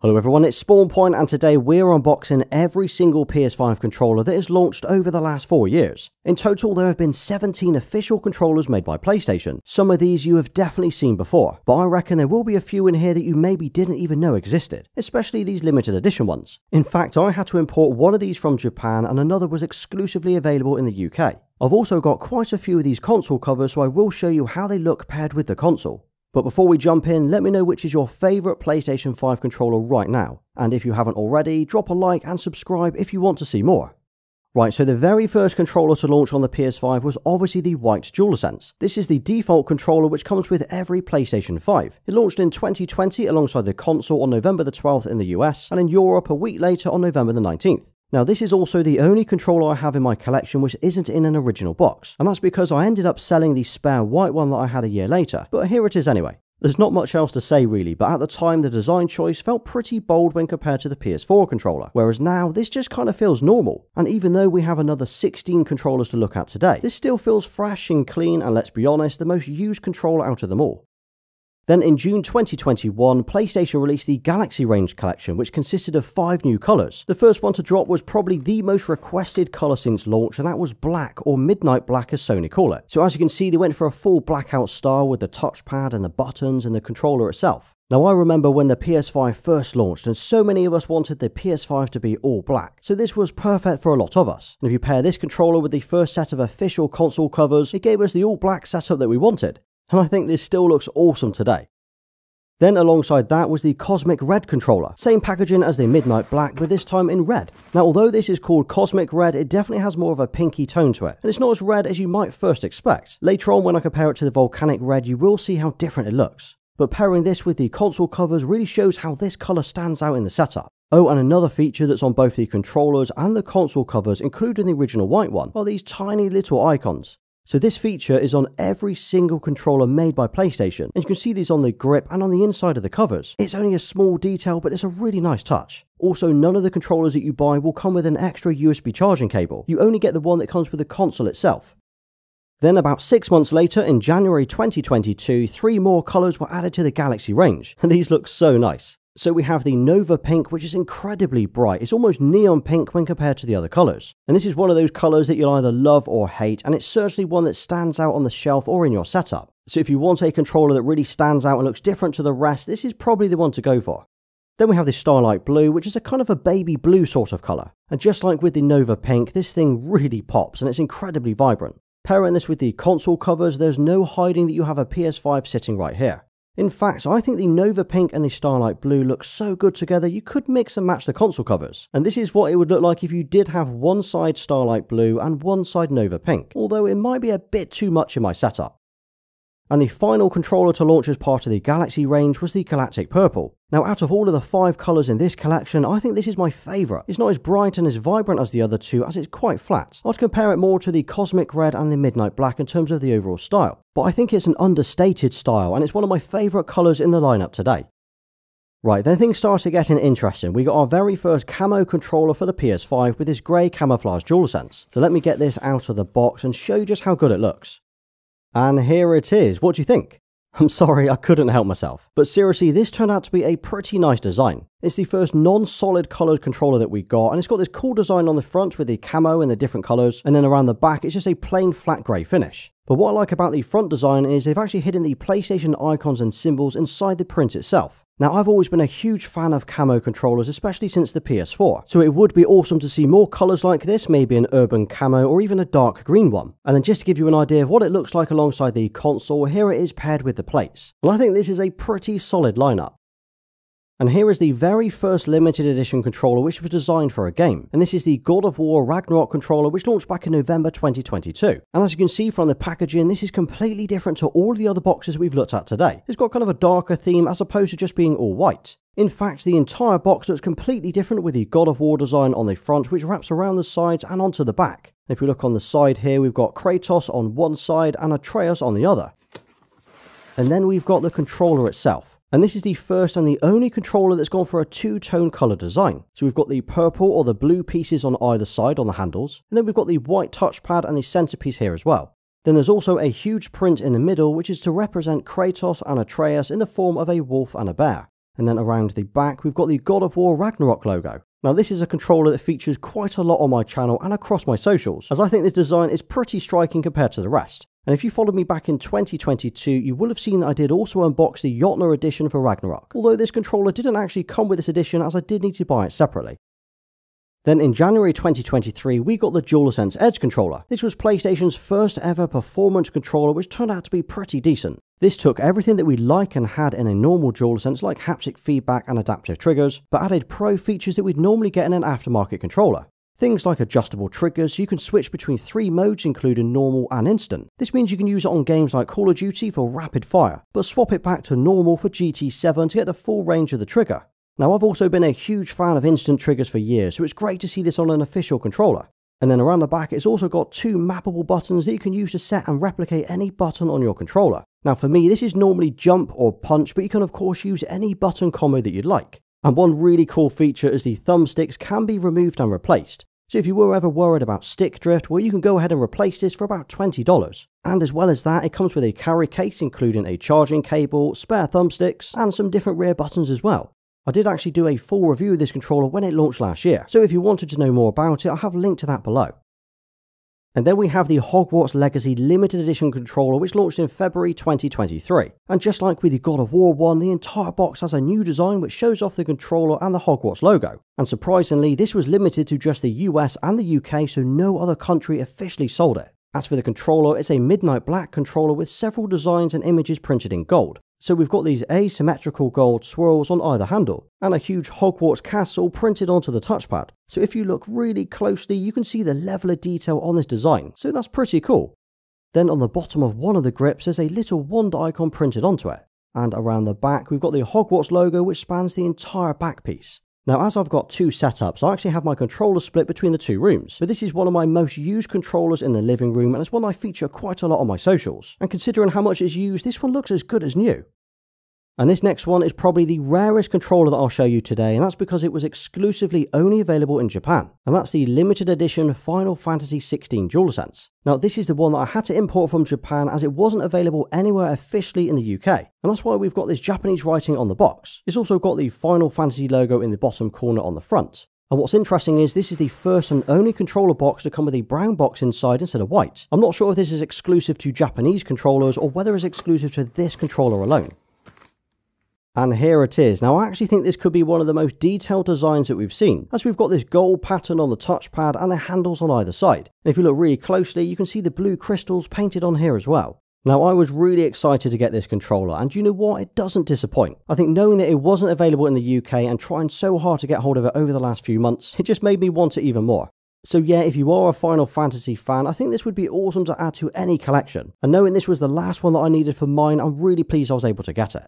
Hello everyone, it's SpawnPoiint and today we're unboxing every single PS5 controller that has launched over the last 4 years. In total there have been 17 official controllers made by PlayStation. Some of these you have definitely seen before, but I reckon there will be a few in here that you maybe didn't even know existed, especially these limited edition ones. In fact, I had to import one of these from Japan and another was exclusively available in the UK. I've also got quite a few of these console covers, so I will show you how they look paired with the console. But before we jump in, let me know which is your favourite PlayStation 5 controller right now. And if you haven't already, drop a like and subscribe if you want to see more. Right, so the very first controller to launch on the PS5 was obviously the white DualSense. This is the default controller which comes with every PlayStation 5. It launched in 2020 alongside the console on November the 12th in the US, and in Europe a week later on November the 19th. Now this is also the only controller I have in my collection which isn't in an original box, and that's because I ended up selling the spare white one that I had a year later, but here it is anyway. There's not much else to say really, but at the time the design choice felt pretty bold when compared to the PS4 controller, whereas now this just kind of feels normal. And even though we have another 16 controllers to look at today, this still feels fresh and clean and, let's be honest, the most used controller out of them all. Then in June 2021, PlayStation released the Galaxy Range collection, which consisted of 5 new colours. The first one to drop was probably the most requested colour since launch, and that was black, or midnight black as Sony call it. So as you can see, they went for a full blackout style with the touchpad and the buttons and the controller itself. Now I remember when the PS5 first launched and so many of us wanted the PS5 to be all black, so this was perfect for a lot of us. And if you pair this controller with the first set of official console covers, it gave us the all black setup that we wanted. And I think this still looks awesome today. Then alongside that was the Cosmic Red controller, same packaging as the Midnight Black but this time in red. Now although this is called Cosmic Red, it definitely has more of a pinky tone to it, and it's not as red as you might first expect. Later on when I compare it to the Volcanic Red you will see how different it looks. But pairing this with the console covers really shows how this colour stands out in the setup. Oh, and another feature that's on both the controllers and the console covers, including the original white one, are these tiny little icons. So this feature is on every single controller made by PlayStation, and you can see these on the grip and on the inside of the covers. It's only a small detail, but it's a really nice touch. Also, none of the controllers that you buy will come with an extra USB charging cable. You only get the one that comes with the console itself. Then about 6 months later, in January 2022, 3 more colours were added to the Galaxy range, and these look so nice. So we have the Nova Pink, which is incredibly bright. It's almost neon pink when compared to the other colours. And this is one of those colours that you'll either love or hate, and it's certainly one that stands out on the shelf or in your setup. So if you want a controller that really stands out and looks different to the rest, this is probably the one to go for. Then we have the Starlight Blue, which is a kind of a baby blue sort of colour. And just like with the Nova Pink, this thing really pops and it's incredibly vibrant. Pairing this with the console covers, there's no hiding that you have a PS5 sitting right here. In fact, I think the Nova Pink and the Starlight Blue look so good together you could mix and match the console covers. And this is what it would look like if you did have one side Starlight Blue and one side Nova Pink, although it might be a bit too much in my setup. And the final controller to launch as part of the Galaxy range was the Galactic Purple. Now out of all of the 5 colours in this collection, I think this is my favourite. It's not as bright and as vibrant as the other two as it's quite flat. I'd compare it more to the Cosmic Red and the Midnight Black in terms of the overall style. But I think it's an understated style and it's one of my favourite colours in the lineup today. Right, then things started getting interesting. We got our very first camo controller for the PS5 with this grey camouflage DualSense. So let me get this out of the box and show you just how good it looks. And here it is. What do you think? I'm sorry, I couldn't help myself. But seriously, this turned out to be a pretty nice design. It's the first non-solid coloured controller that we got, and it's got this cool design on the front with the camo and the different colours, and then around the back it's just a plain flat grey finish. But what I like about the front design is they've actually hidden the PlayStation icons and symbols inside the print itself. Now I've always been a huge fan of camo controllers, especially since the PS4, so it would be awesome to see more colours like this, maybe an urban camo or even a dark green one. And then just to give you an idea of what it looks like alongside the console, here it is paired with the plates. Well, I think this is a pretty solid lineup. And here is the very first limited edition controller which was designed for a game, and this is the God of War Ragnarok controller which launched back in November 2022. And as you can see from the packaging, this is completely different to all the other boxes we've looked at today. It's got kind of a darker theme as opposed to just being all white. In fact, the entire box looks completely different with the God of War design on the front which wraps around the sides and onto the back. If we look on the side here, we've got Kratos on one side and Atreus on the other. And then we've got the controller itself. And this is the first and the only controller that's gone for a 2-tone colour design. So we've got the purple or the blue pieces on either side on the handles, and then we've got the white touchpad and the centerpiece here as well. Then there's also a huge print in the middle which is to represent Kratos and Atreus in the form of a wolf and a bear. And then around the back, we've got the God of War Ragnarok logo. Now this is a controller that features quite a lot on my channel and across my socials, as I think this design is pretty striking compared to the rest. And if you followed me back in 2022, you will have seen that I did also unbox the Jotner edition for Ragnarok, although this controller didn't actually come with this edition as I did need to buy it separately. Then in January 2023, we got the DualSense Edge controller. This was PlayStation's first ever performance controller, which turned out to be pretty decent. This took everything that we like and had in a normal DualSense, like haptic feedback and adaptive triggers, but added pro features that we'd normally get in an aftermarket controller. Things like adjustable triggers, so you can switch between 3 modes including normal and instant. This means you can use it on games like Call of Duty for rapid fire, but swap it back to normal for GT7 to get the full range of the trigger. Now I've also been a huge fan of instant triggers for years, so it's great to see this on an official controller. And then around the back it's also got 2 mappable buttons that you can use to set and replicate any button on your controller. Now for me this is normally jump or punch, but you can of course use any button combo that you'd like. And one really cool feature is the thumbsticks can be removed and replaced. So if you were ever worried about stick drift, well you can go ahead and replace this for about $20. And as well as that, it comes with a carry case including a charging cable, spare thumbsticks, and some different rear buttons as well. I did actually do a full review of this controller when it launched last year, so if you wanted to know more about it, I'll have a link to that below. And then we have the Hogwarts Legacy Limited Edition controller, which launched in February 2023. And just like with the God of War one, the entire box has a new design which shows off the controller and the Hogwarts logo. And surprisingly, this was limited to just the US and the UK, so no other country officially sold it. As for the controller, it's a midnight black controller with several designs and images printed in gold. So we've got these asymmetrical gold swirls on either handle, and a huge Hogwarts castle printed onto the touchpad. So if you look really closely, you can see the level of detail on this design, so that's pretty cool. Then on the bottom of one of the grips, there's a little wand icon printed onto it. And around the back, we've got the Hogwarts logo which spans the entire back piece. Now as I've got 2 setups, I actually have my controller split between the 2 rooms, but this is one of my most used controllers in the living room and it's one I feature quite a lot on my socials, and considering how much it's used, this one looks as good as new. And this next one is probably the rarest controller that I'll show you today, and that's because it was exclusively only available in Japan, and that's the limited edition Final Fantasy XVI DualSense. Now this is the one that I had to import from Japan as it wasn't available anywhere officially in the UK, and that's why we've got this Japanese writing on the box. It's also got the Final Fantasy logo in the bottom corner on the front. And what's interesting is this is the first and only controller box to come with a brown box inside instead of white. I'm not sure if this is exclusive to Japanese controllers or whether it's exclusive to this controller alone. And here it is. Now I actually think this could be one of the most detailed designs that we've seen, as we've got this gold pattern on the touchpad and the handles on either side. And if you look really closely, you can see the blue crystals painted on here as well. Now I was really excited to get this controller, and you know what, it doesn't disappoint. I think knowing that it wasn't available in the UK and trying so hard to get hold of it over the last few months, it just made me want it even more. So yeah, if you are a Final Fantasy fan, I think this would be awesome to add to any collection. And knowing this was the last one that I needed for mine, I'm really pleased I was able to get it.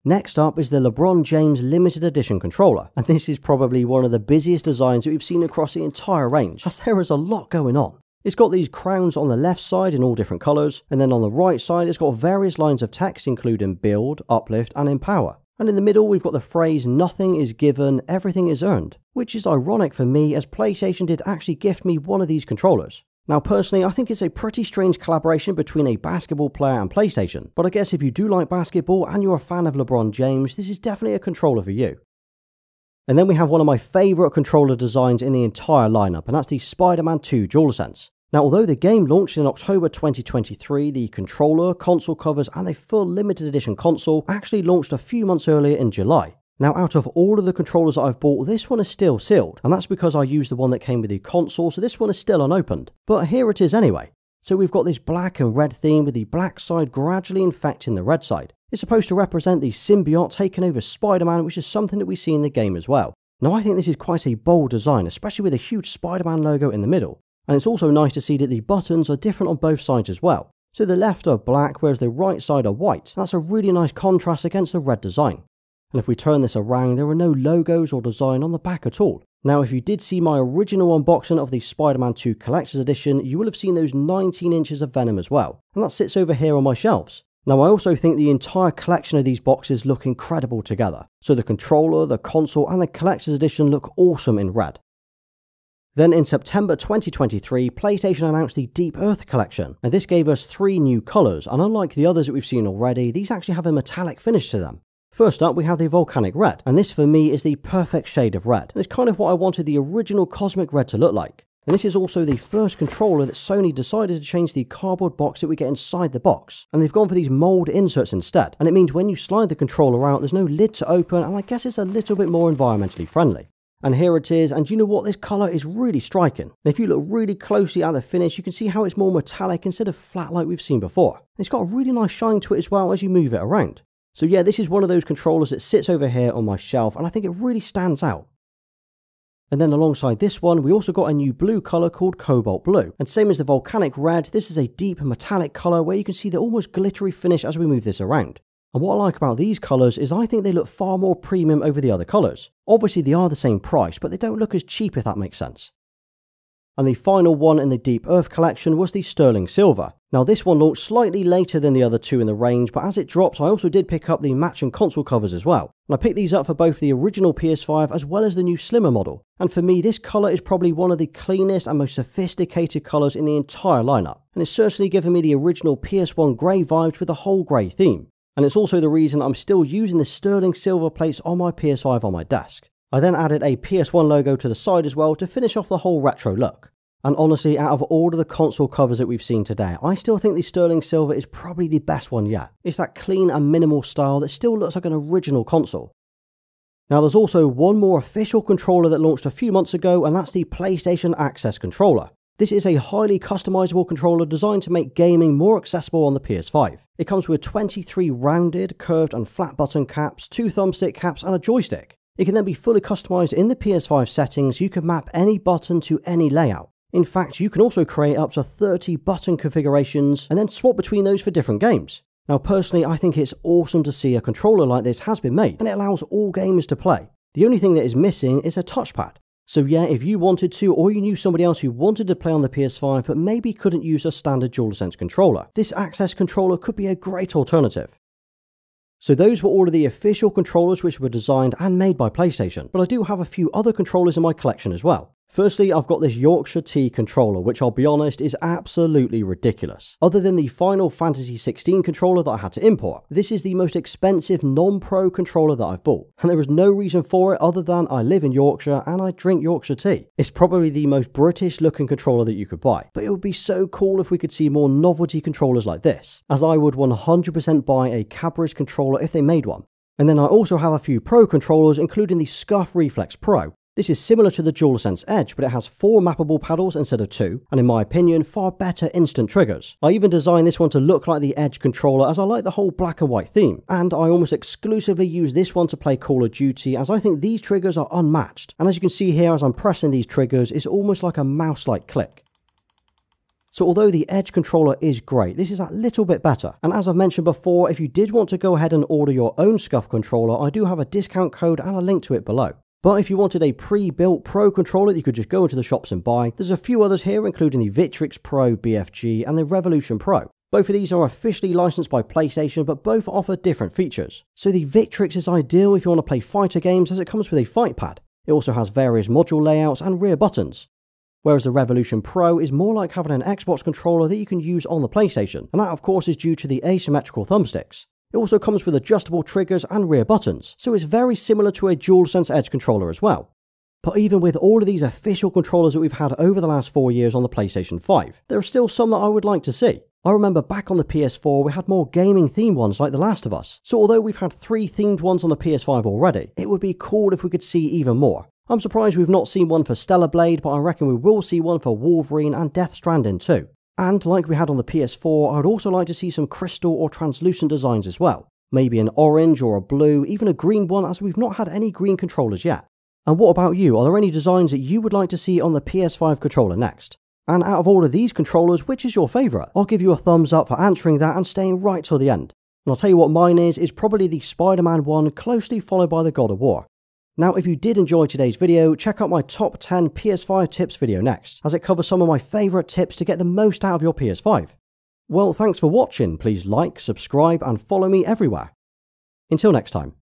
Next up is the LeBron James Limited Edition controller, and this is probably one of the busiest designs that we've seen across the entire range, as there is a lot going on. It's got these crowns on the left side in all different colours, and then on the right side it's got various lines of text including build, uplift and empower. And in the middle we've got the phrase nothing is given, everything is earned, which is ironic for me as PlayStation did actually gift me one of these controllers. Now personally, I think it's a pretty strange collaboration between a basketball player and PlayStation, but I guess if you do like basketball and you're a fan of LeBron James, this is definitely a controller for you. And then we have one of my favourite controller designs in the entire lineup, and that's the Spider-Man 2 DualSense. Now although the game launched in October 2023, the controller, console covers and a full limited edition console actually launched a few months earlier in July. Now out of all of the controllers that I've bought, this one is still sealed, and that's because I used the one that came with the console, so this one is still unopened. But here it is anyway. So we've got this black and red theme with the black side gradually infecting the red side. It's supposed to represent the symbiote taking over Spider-Man, which is something that we see in the game as well. Now I think this is quite a bold design, especially with a huge Spider-Man logo in the middle. And it's also nice to see that the buttons are different on both sides as well. So the left are black, whereas the right side are white. That's a really nice contrast against the red design. And if we turn this around, there are no logos or design on the back at all. Now if you did see my original unboxing of the Spider-Man 2 Collector's Edition, you will have seen those 19 inches of Venom as well, and that sits over here on my shelves. Now I also think the entire collection of these boxes look incredible together. So the controller, the console and the Collector's Edition look awesome in red. Then in September 2023, PlayStation announced the Deep Earth collection, and this gave us 3 new colours, and unlike the others that we've seen already, these actually have a metallic finish to them. First up, we have the Volcanic Red, and this for me is the perfect shade of red, and it's kind of what I wanted the original Cosmic Red to look like. And this is also the first controller that Sony decided to change the cardboard box that we get inside the box, and they've gone for these mould inserts instead, and it means when you slide the controller out there's no lid to open, and I guess it's a little bit more environmentally friendly. And here it is, and you know what, this colour is really striking. And if you look really closely at the finish, you can see how it's more metallic instead of flat like we've seen before. And it's got a really nice shine to it as well as you move it around. So yeah, this is one of those controllers that sits over here on my shelf, and I think it really stands out. And then alongside this one, we also got a new blue colour called Cobalt Blue. And same as the Volcanic Red, this is a deep metallic colour where you can see the almost glittery finish as we move this around. And what I like about these colours is I think they look far more premium over the other colours. Obviously they are the same price, but they don't look as cheap if that makes sense. And the final one in the Deep Earth collection was the Sterling Silver. Now this one launched slightly later than the other two in the range, but as it dropped I also did pick up the matching console covers as well. And I picked these up for both the original PS5 as well as the new slimmer model. And for me this colour is probably one of the cleanest and most sophisticated colours in the entire lineup. And it's certainly given me the original PS1 grey vibes with the whole grey theme. And it's also the reason I'm still using the sterling silver plates on my PS5 on my desk. I then added a PS1 logo to the side as well to finish off the whole retro look. And honestly, out of all of the console covers that we've seen today, I still think the sterling silver is probably the best one yet. It's that clean and minimal style that still looks like an original console. Now there's also one more official controller that launched a few months ago, and that's the PlayStation Access controller. This is a highly customizable controller designed to make gaming more accessible on the PS5. It comes with 23 rounded, curved and flat button caps, 2 thumbstick caps and a joystick. It can then be fully customized in the PS5 settings. You can map any button to any layout. In fact, you can also create up to 30 button configurations and then swap between those for different games. Now personally, I think it's awesome to see a controller like this has been made, and it allows all gamers to play. The only thing that is missing is a touchpad. So yeah, if you wanted to, or you knew somebody else who wanted to play on the PS5 but maybe couldn't use a standard DualSense controller, this Access controller could be a great alternative. So those were all of the official controllers which were designed and made by PlayStation, but I do have a few other controllers in my collection as well. Firstly, I've got this Yorkshire Tea controller, which I'll be honest is absolutely ridiculous. Other than the Final Fantasy 16 controller that I had to import, this is the most expensive non-pro controller that I've bought. And there is no reason for it other than I live in Yorkshire and I drink Yorkshire tea. It's probably the most British looking controller that you could buy, but it would be so cool if we could see more novelty controllers like this, as I would 100% buy a Cadbury's controller if they made one. And then I also have a few pro controllers, including the Scuff Reflex Pro. This is similar to the DualSense Edge, but it has 4 mappable paddles instead of 2, and in my opinion, far better instant triggers. I even designed this one to look like the Edge controller as I like the whole black and white theme, and I almost exclusively use this one to play Call of Duty as I think these triggers are unmatched. And as you can see here as I'm pressing these triggers, it's almost like a mouse-like click. So although the Edge controller is great, this is a little bit better. And as I've mentioned before, if you did want to go ahead and order your own Scuff controller, I do have a discount code and a link to it below. But if you wanted a pre-built Pro controller that you could just go into the shops and buy, there's a few others here including the Victrix Pro BFG and the Revolution Pro. Both of these are officially licensed by PlayStation, but both offer different features. So the Victrix is ideal if you want to play fighter games as it comes with a fight pad. It also has various module layouts and rear buttons. Whereas the Revolution Pro is more like having an Xbox controller that you can use on the PlayStation, and that of course is due to the asymmetrical thumbsticks. It also comes with adjustable triggers and rear buttons, so it's very similar to a DualSense Edge controller as well. But even with all of these official controllers that we've had over the last 4 years on the PlayStation 5, there are still some that I would like to see. I remember back on the PS4 we had more gaming themed ones like The Last of Us, so although we've had 3 themed ones on the PS5 already, it would be cool if we could see even more. I'm surprised we've not seen one for Stellar Blade, but I reckon we will see one for Wolverine and Death Stranding too. And like we had on the PS4, I would also like to see some crystal or translucent designs as well. Maybe an orange or a blue, even a green one, as we've not had any green controllers yet. And what about you? Are there any designs that you would like to see on the PS5 controller next? And out of all of these controllers, which is your favourite? I'll give you a thumbs up for answering that and staying right till the end. And I'll tell you what mine is probably the Spider-Man one, closely followed by the God of War. Now, if you did enjoy today's video, check out my top 10 PS5 tips video next, as it covers some of my favourite tips to get the most out of your PS5. Well, thanks for watching. Please like, subscribe and follow me everywhere. Until next time.